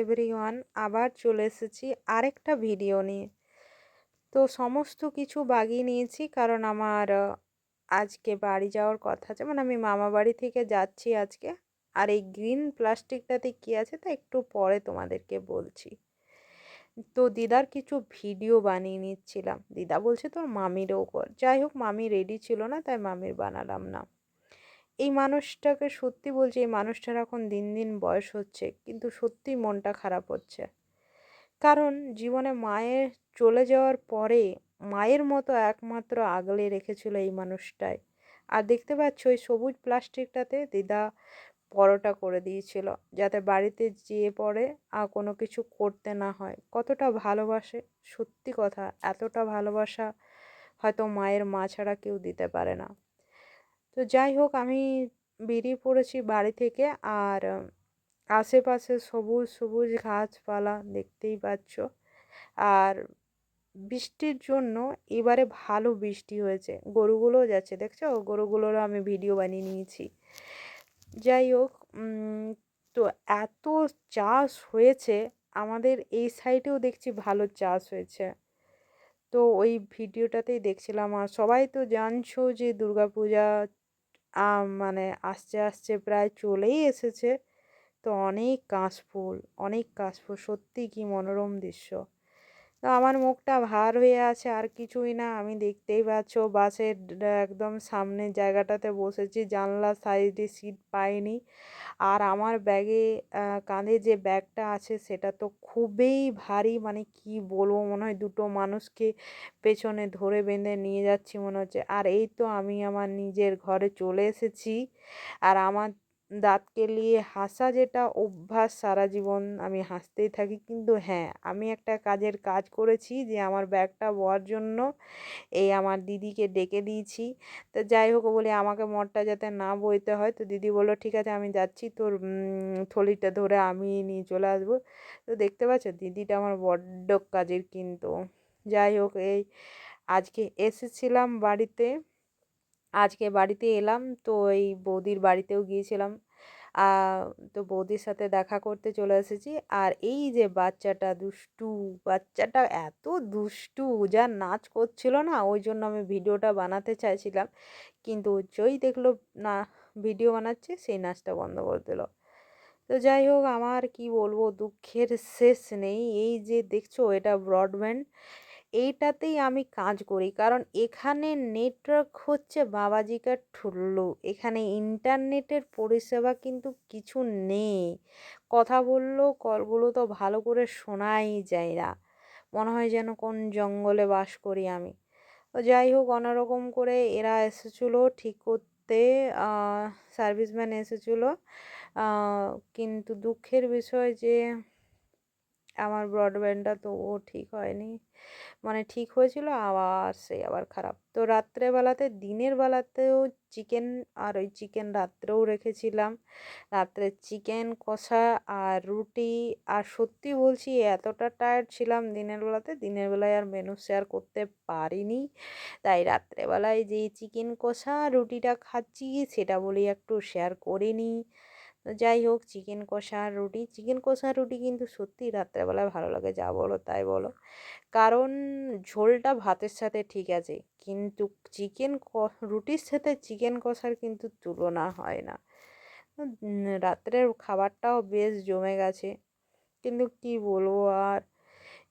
Everyone, আবার চলে এসেছি আরেকটা ভিডিও নিয়ে। তো সমস্ত কিছু বাগিয়ে নিয়েছি কারণ আমার আজকে বাড়ি যাওয়ার কথা আছে, মানে আমি মামা বাড়ি থেকে যাচ্ছি আজকে। আর এই গ্রিন প্লাস্টিকটাতে কি আছে তা একটু পরে তোমাদেরকে বলছি। তো দিদার কিছু ভিডিও বানিয়ে নিচ্ছিলাম। দিদা বলছে তোর মামিরও কর। যাই হোক, মামি রেডি ছিল না তাই মামির বানালাম না। এই মানুষটাকে সত্যি বলছি, এই মানুষটার এখন দিন দিন বয়স হচ্ছে, কিন্তু সত্যি মনটা খারাপ হচ্ছে। কারণ জীবনে মায়ের চলে যাওয়ার পরে মায়ের মতো একমাত্র আগলে রেখেছিল এই মানুষটাই। আর দেখতে পাচ্ছ ওই সবুজ প্লাস্টিকটাতে দিদা পরোটা করে দিয়েছিল, যাতে বাড়িতে যেয়ে পড়ে আর কোনো কিছু করতে না হয়। কতটা ভালোবাসে, সত্যি কথা, এতটা ভালোবাসা হয়তো মায়ের মা ছাড়া কেউ দিতে পারে না। তো যাই হোক, আমি বেরিয়ে পড়েছি বাড়ি থেকে। আর আশেপাশে সবুজ সবুজ গাছপালা দেখতেই পাচ্ছ। আর বৃষ্টির জন্য এবারে ভালো বৃষ্টি হয়েছে, গরুগুলোও যাচ্ছে, দেখছো গরুগুলোরও আমি ভিডিও বানিয়ে নিয়েছি। যাই হোক, তো এত চাষ হয়েছে আমাদের এই সাইডেও, দেখছি ভালো চাষ হয়েছে। তো ওই ভিডিওটাতেই দেখছিলাম। আর সবাই তো জানছো যে দুর্গাপূজা মানে আসছে আসছে, প্রায় চলেই এসেছে। তো অনেক কাশফুল, সত্যি কি মনোরম দৃশ্য। তো আমার মুখটা ভার হয়ে আছে, আর কিছুই না। আমি দেখতেই পাচ্ছ বাসের একদম সামনের জায়গাটাতে বসেছি, জানলার সাইডে সিট পাইনি। আর আমার ব্যাগে কাঁধে যে ব্যাগটা আছে সেটা তো খুবই ভারী, মানে কি বলবো, মনে হয় দুটো মানুষকে পেছনে ধরে বেঁধে নিয়ে যাচ্ছি মনে হচ্ছে। আর এই তো আমি আমার নিজের ঘরে চলে এসেছি। আর আমার দাঁত কেলিয়ে হাসা যেটা অভ্যাস, সারা জীবন আমি হাসতেই থাকি। কিন্তু হ্যাঁ, আমি একটা কাজ করেছি, যে আমার ব্যাগটা বওয়ার জন্য এই আমার দিদিকে ডেকে দিয়েছি। তো যাই হোক, বলি আমাকে মরটা যাতে না বইতে হয়। তো দিদি বললো ঠিক আছে আমি যাচ্ছি, তোর থলিটা ধরে আমি নিয়ে চলে আসবো। তো দেখতে পাচ্ছ দিদিটা আমার বড্ড কাজের কিন্তু। যাই হোক, এই আজকে এসেছিলাম বাড়িতে, আজকে বাড়িতে এলাম। তো এই বৌদির বাড়িতেও গিয়েছিলাম। আহ, তো বৌদির সাথে দেখা করতে চলে এসেছি। আর এই যে বাচ্চাটা দুষ্টু, বাচ্চাটা এত দুষ্টু, যা নাচ করছিল না, ওই জন্য আমি ভিডিওটা বানাতে চাইছিলাম। কিন্তু যেই দেখলো না ভিডিও বানাচ্ছে, সেই নাচটা বন্ধ করে দিল। তো যাই হোক, আমার কি বলবো, দুঃখের শেষ নেই। এই যে দেখছো এটা ব্রডব্যান্ড, এইটাতেই আমি কাজ করি। কারণ এখানে নেটওয়ার্ক হচ্ছে বাবাজিকার ঠুল্লু, এখানে ইন্টারনেটের পরিষেবা কিন্তু কিছু নেই। কথা বললেও কলগুলো তো ভালো করে শোনাই যায় না, মনে হয় যেন কোন জঙ্গলে বাস করি আমি। তো যাই হোক, অন্যরকম করে এরা এসেছিলো ঠিক করতে, সার্ভিসম্যান এসেছিলো। কিন্তু দুঃখের বিষয় যে আমার ব্রডব্যান্ডটা তো ও ঠিক হয়নি, মানে ঠিক হয়েছিল আবার সেই আবার খারাপ। তো রাত্রেবেলাতে, দিনের বেলাতেও চিকেন, আর ওই চিকেন রাত্রেও রেখেছিলাম। রাত্রে চিকেন কষা আর রুটি। আর সত্যি বলছি, এতটা টায়ার্ড ছিলাম দিনের বেলায় আর মেনু শেয়ার করতে পারিনি। তাই রাত্রেবেলায় যে চিকেন কষা রুটিটা খাচ্ছি সেটা বলি একটু শেয়ার করে নিই। তো যাই হোক, চিকেন কষা রুটি কিন্তু সত্যি রাত্রেবেলায় ভালো লাগে, যা বলো তাই বলো। কারণ ঝোলটা ভাতের সাথে ঠিক আছে, কিন্তু রুটির সাথে চিকেন কষার কিন্তু তুলনা হয় না। রাত্রের খাবারটাও বেশ জমে গেছে। কিন্তু কি বলবো আর,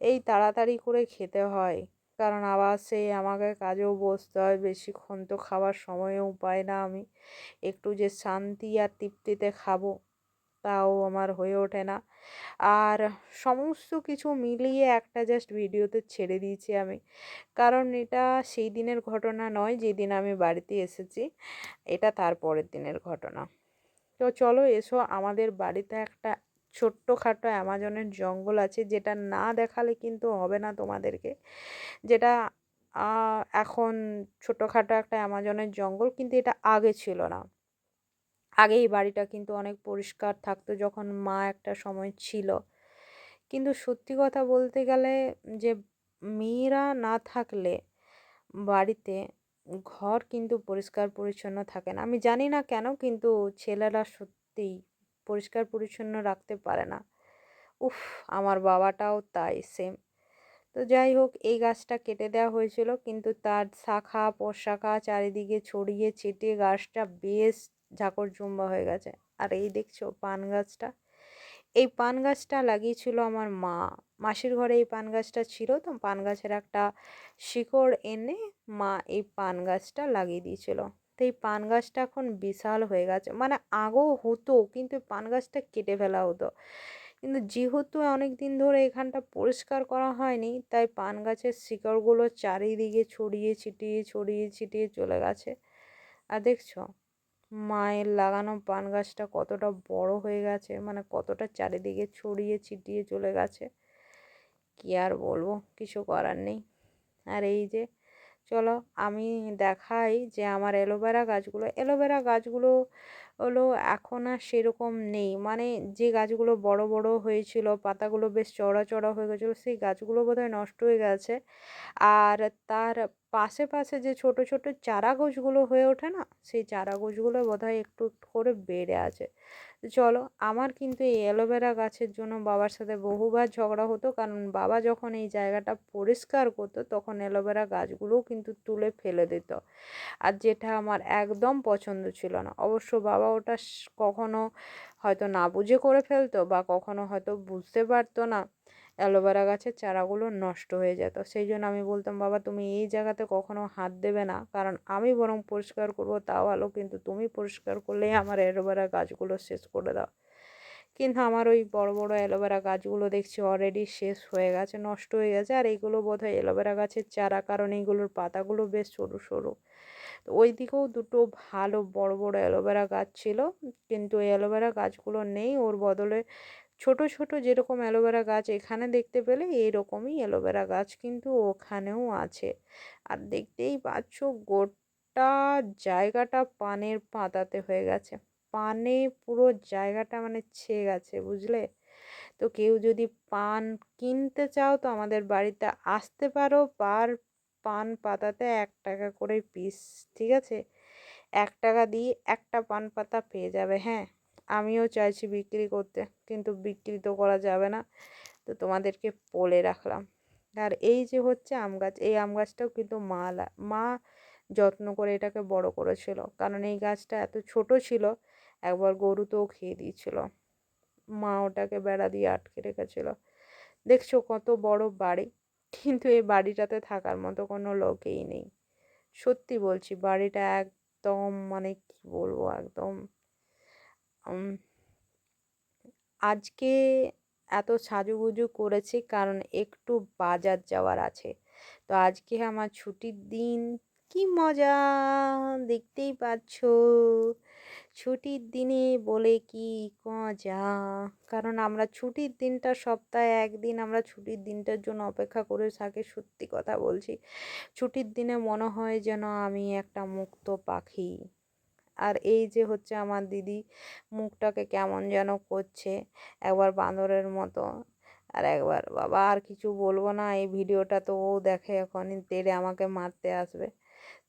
এই তাড়াতাড়ি করে খেতে হয়, কারণ আবার সেই আমাকে কাজেও বসতে হয়। বেশিক্ষণ তো খাবার সময়ও পাই না আমি। একটু যে শান্তি আর তৃপ্তিতে খাবো, তাও আমার হয়ে ওঠে না। আর সমস্ত কিছু মিলিয়ে একটা জাস্ট ভিডিওতে ছেড়ে দিয়েছি আমি। কারণ এটা সেই দিনের ঘটনা নয় যেদিন আমি বাড়িতে এসেছি, এটা তার পরের দিনের ঘটনা। তো চলো এসো, আমাদের বাড়িতে একটা ছোট্টখাটো অ্যামাজনের জঙ্গল আছে, যেটা না দেখালে কিন্তু হবে না তোমাদেরকে। যেটা এখন ছোটোখাটো একটা অ্যামাজনের জঙ্গল, কিন্তু এটা আগে ছিল না। আগে এই বাড়িটা কিন্তু অনেক পরিষ্কার থাকতো যখন মা একটা সময় ছিল। কিন্তু সত্যি কথা বলতে গেলে, যে মেয়েরা না থাকলে বাড়িতে ঘর কিন্তু পরিষ্কার পরিচ্ছন্ন থাকে না। আমি জানি না কেন, কিন্তু ছেলেরা সত্যিই পরিষ্কার পরিচ্ছন্ন রাখতে পারে না। উফ! আমার বাবাটাও তাই সেম। তো যাই হোক এই গাছটা কেটে দেওয়া হয়েছিল, কিন্তু তার শাখা প্রশাখা চারিদিকে ছড়িয়ে ছিটিয়ে গাছটা বেশ ঝাকড়ঝুম্বা হয়ে গেছে। আর এই দেখছো পান গাছটা, এই পান গাছটা লাগিয়েছিল আমার মা। মাসির ঘরে এই পান গাছটা ছিল, তো পান গাছের একটা শিকড় এনে মা এই পান গাছটা লাগিয়ে দিয়েছিল। তো এই পান গাছটা এখন বিশাল হয়ে গেছে, মানে আগেও হতো কিন্তু এই পান গাছটা কেটে ফেলা হতো। কিন্তু যেহেতু অনেক দিন ধরে এখানটা পরিষ্কার করা হয়নি, তাই পান গাছের শিকড়গুলো চারিদিকে ছড়িয়ে ছিটিয়ে চলে গেছে। আর দেখছো মায়ের লাগানো পান গাছটা কতটা বড় হয়ে গেছে, মানে কতটা চারিদিকে ছড়িয়ে ছিটিয়ে চলে গেছে। কি আর বলবো, কিছু করার নেই। আর এই যে চলো আমি দেখাই যে আমার অ্যালোভেরা গাছগুলো হলো এখন আর সেরকম নেই, মানে যে গাছগুলো বড় বড় হয়েছিল পাতাগুলো বেশ চড়া চড়া হয়ে গেছিলো সেই গাছগুলো বোধহয় নষ্ট হয়ে গেছে। আর তার পাশে পাশে যে ছোট ছোট চারা গাছগুলো হয়ে ওঠে না, সেই চারা গাছগুলো বোধহয় একটু একটু করে বেড়ে আছে। তো চলো, আমার কিন্তু এই অ্যালোভেরা গাছের জন্য বাবার সাথে বহুবার ঝগড়া হতো, কারণ বাবা যখন এই জায়গাটা পরিষ্কার করতো তখন অ্যালোভেরা গাছগুলোও কিন্তু তুলে ফেলে দিত। আর যেটা আমার একদম পছন্দ ছিল না। অবশ্য বাবা ওটা কখনো হয়তো না বুঝে করে ফেলতো, বা কখনো হয়তো বুঝতে পারতো না অ্যালোভেরা গাছের চারাগুলো নষ্ট হয়ে যেত। সেই জন্য আমি বলতাম, বাবা তুমি এই জায়গাতে কখনো হাত দেবে না, কারণ আমি বরং পরিষ্কার করবো তা ভালো, কিন্তু তুমি পরিষ্কার করলেই আমার অ্যালোভেরা গাছগুলো শেষ করে দাও। কিন্তু আমার ওই বড় বড় অ্যালোভেরা গাছগুলো দেখছি অলরেডি শেষ হয়ে গেছে, নষ্ট হয়ে গেছে। আর এইগুলো বোধহয় অ্যালোভেরা গাছের চারা, কারণ এইগুলোর পাতাগুলো বেশ সরু সরু। তো ওই দিকেও দুটো ভালো বড় বড় অ্যালোভেরা গাছ ছিল, কিন্তু এই অ্যালোভেরা গাছগুলো নেই। ওর বদলে ছোট ছোট যেরকম অ্যালোভেরা গাছ এখানে দেখতে পেলে, এইরকমই অ্যালোভেরা গাছ কিন্তু ওখানেও আছে। আর দেখতেই পাচ্ছ গোটা জায়গাটা পানের পাতাতে হয়ে গেছে, পানে পুরো জায়গাটা মানে ছেয়ে গেছে, বুঝলে? তো কেউ যদি পান কিনতে চাও তো আমাদের বাড়িতে আসতে পারো, পান পাতাতে 1 টাকা করে পিস, ঠিক আছে? 1 টাকা দিয়ে একটা পান পাতা পেয়ে যাবে। হ্যাঁ, আমিও চাইছি বিক্রি করতে, কিন্তু বিক্রি তো করা যাবে না, তো তোমাদেরকে বলে রাখলাম। আর এই যে হচ্ছে আম গাছ, এই আম গাছটাও কিন্তু মা যত্ন করে এটাকে বড় করেছিল, কারণ এই গাছটা এত ছোট ছিল একবার গরু তো খেয়ে দিয়েছিল। মা ওটাকে বেড়া দিয়ে আটকে রেখেছিল। দেখছো কত বড় বাড়ি, কিন্তু এই বাড়িটাতে থাকার মতো কোনো লোকেই নেই। সত্যি বলছি, বাড়িটা একদম মানে কি বলবো, একদম উম, আজকে এত সাজুগুজু করেছি কারণ একটু বাজার যাওয়ার আছে। তো আজকে আমার ছুটির দিন, কি মজা, দেখতেই পাচ্ছ ছুটির দিনে বলে কি মজা। কারণ আমরা ছুটির দিনটা সপ্তাহে একদিন আমরা ছুটির দিনটার জন্য অপেক্ষা করে থাকি। সত্যি কথা বলছি, ছুটির দিনে মনে হয় যেন আমি একটা মুক্ত পাখি। আর এই যে হচ্ছে আমার দিদি, মুখটাকে কেমন যেন করছে, একবার বাঁদরের মতো, আর একবার বাবা আর কিছু বলবো না, এই ভিডিওটা তো ও দেখে এখনই তেড়ে আমাকে মারতে আসবে।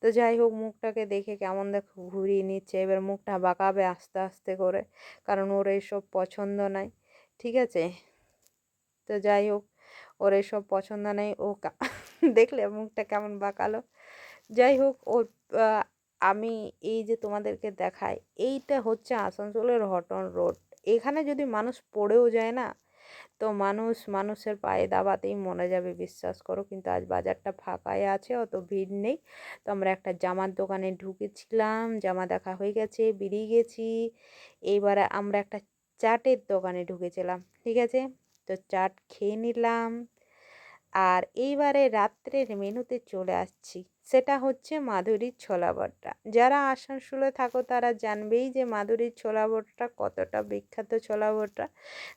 তো যাই হোক, মুখটাকে দেখে কেমন দেখো ঘুরিয়ে নিচ্ছে, এবার মুখটা বাঁকাবে আস্তে আস্তে করে, কারণ ওর এইসব পছন্দ নাই, ঠিক আছে? তো যাই হোক, ওর এইসব পছন্দ নেই, ও দেখলে মুখটা কেমন বাঁকালো। যাই হোক, ওর আমি এই যে তোমাদেরকে দেখাই, এইটা হচ্ছে আসানসোলের হটন রোড। এখানে যদি মানুষ পড়েও যায় না, তো মানুষের পায়ে দাবাতেই মরে যাবে, বিশ্বাস করো। কিন্তু আজ বাজারটা ফাঁকাই আছে, অত ভিড় নেই। তো আমরা একটা জামার দোকানে ঢুকেছিলাম, জামা দেখা হয়ে গেছে, বেরিয়ে গেছি। এইবারে আমরা একটা চাটের দোকানে ঢুকেছিলাম, ঠিক আছে? তো চাট খেয়ে নিলাম। আর এইবারে রাত্রের মেনুতে চলে আসছি, সেটা হচ্ছে মাধুরীর ছোলা ভট্টা। যারা আসানসোলে থাকো তারা জানবেই যে মাধুরীর ছোলা ভট্টা কতটা বিখ্যাত ছোলা ভট্টা।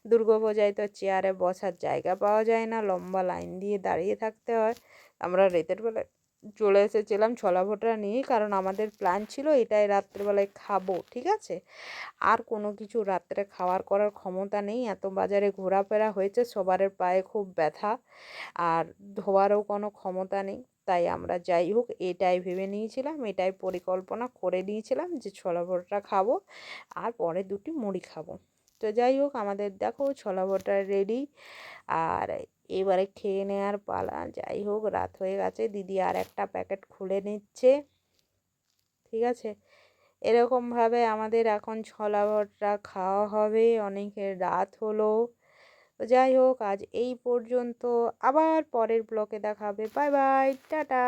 দুর্গাপূজায় তো চেয়ারে বসার জায়গা পাওয়া যায় না, লম্বা লাইন দিয়ে দাঁড়িয়ে থাকতে হয়। আমরা রাতের বেলায় চলে এসেছিলাম ছোলা ভট্টা নিয়ে, কারণ আমাদের প্ল্যান ছিল এটাই রাত্রেবেলায় খাবো, ঠিক আছে? আর কোনো কিছু রাত্রে খাওয়ার করার ক্ষমতা নেই, এত বাজারে ঘোরাফেরা হয়েছে, সবার পায়ে খুব ব্যথা, আর ধোয়ারও কোনো ক্ষমতা নেই। তাই আমরা যাই হোক এটাই ভেবে নিয়েছিলাম, এটাই পরিকল্পনা করে নিয়েছিলাম যে ছোলা ভট্টা খাবো আর পরে দুটি মুড়ি খাবো। তো যাই হোক, আমাদের দেখো ছোলা বটা রেডি। আর এবারে খেয়ে নেওয়ার পালা। যাই হোক, রাত হয়ে গেছে, দিদি আর একটা প্যাকেট খুলে নিচ্ছে। ঠিক আছে, এরকমভাবে আমাদের এখন ছোলা ভটরা খাওয়া হবে। অনেকের রাত হলো। তো যাই হোক, আজ এই পর্যন্ত। আবার পরের ব্লগে দেখা হবে। Bye bye, tata.